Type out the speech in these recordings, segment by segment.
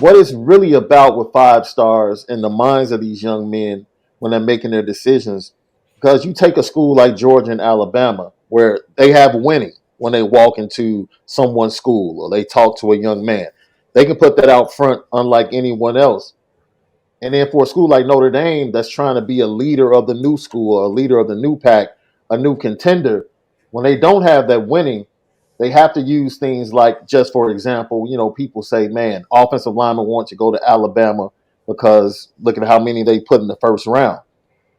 what it's really about with 5 stars in the minds of these young men when they're making their decisions. Because you take a school like Georgia and Alabama, where they have winning when they walk into someone's school or they talk to a young man. They can put that out front unlike anyone else. And then for a school like Notre Dame that's trying to be a leader of the new school, a leader of the new pack, a new contender, when they don't have that winning, they have to use things like, just for example, people say, man, offensive linemen want to go to Alabama because look at how many they put in the first round.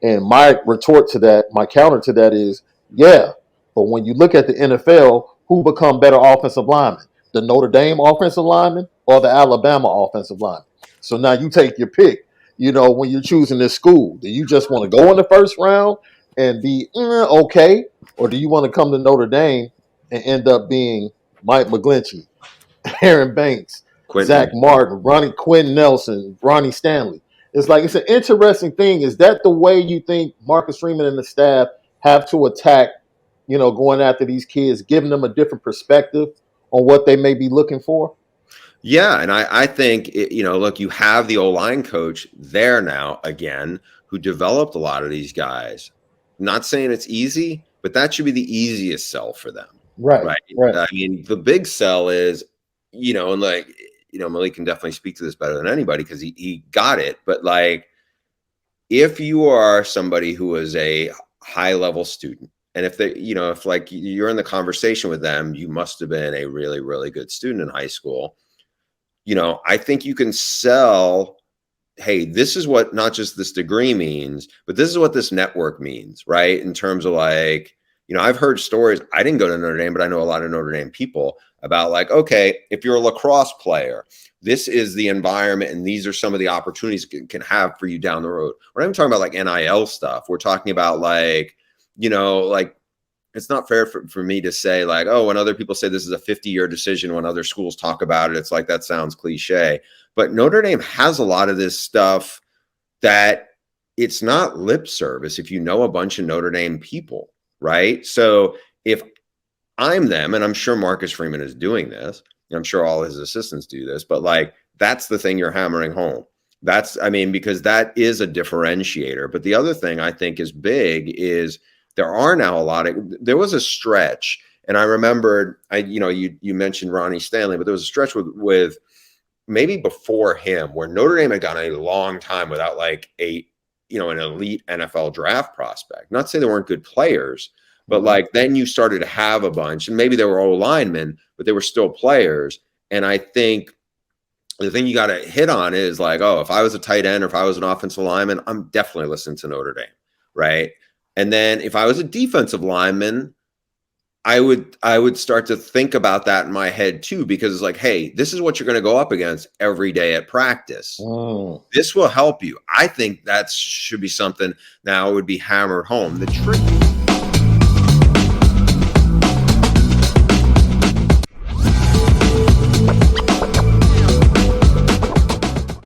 And my retort to that, my counter to that is, yeah, but when you look at the NFL, who become better offensive linemen? The Notre Dame offensive lineman or the Alabama offensive lineman? So now you take your pick. When you're choosing this school, do you just want to go in the first round and be okay, or do you want to come to Notre Dame and end up being Mike McGlinchey, Aaron Banks, Zach Quentin. Martin, Quinn Nelson, Ronnie Stanley? It's like, it's an interesting thing. Is that the way you think Marcus Freeman and the staff have to attack, going after these kids, giving them a different perspective on what they may be looking for? Yeah, and I think, look, you have the O-line coach there now again, who developed a lot of these guys. Not saying it's easy, but that should be the easiest sell for them. Right. I mean, the big sell is, and like, Malik can definitely speak to this better than anybody because he got it. But like, if you are somebody who is a high level student, and if they, if like you're in the conversation with them, you must have been a really, really good student in high school. I think you can sell, hey, this is what not just this degree means, but this is what this network means, right? In terms of like, I've heard stories. I didn't go to Notre Dame, but I know a lot of Notre Dame people about like, okay, if you're a lacrosse player, this is the environment and these are some of the opportunities can have for you down the road. We're not even talking about like NIL stuff. We're talking about like, like, it's not fair for me to say like, oh, when other people say this is a 50-year decision, when other schools talk about it, it's like, that sounds cliche. But Notre Dame has a lot of this stuff that it's not lip service if you know a bunch of Notre Dame people, right? So if I'm them, and I'm sure Marcus Freeman is doing this, I'm sure all his assistants do this, but like, that's the thing you're hammering home. Because that is a differentiator. But the other thing I think is big is there are now there was a stretch, and I remembered, you mentioned Ronnie Stanley, but there was a stretch with maybe before him where Notre Dame had gone a long time without like an elite NFL draft prospect. Not to say they weren't good players, but like then you started to have a bunch, and maybe they were old linemen, but they were still players. And I think the thing you got to hit on is like, oh, if I was a tight end or if I was an offensive lineman, I'm definitely listening to Notre Dame, right? And then if I was a defensive lineman, I would start to think about that in my head too, because it's like, hey, this is what you're going to go up against every day at practice. This will help you. I think that should be something now would be hammered home. The trick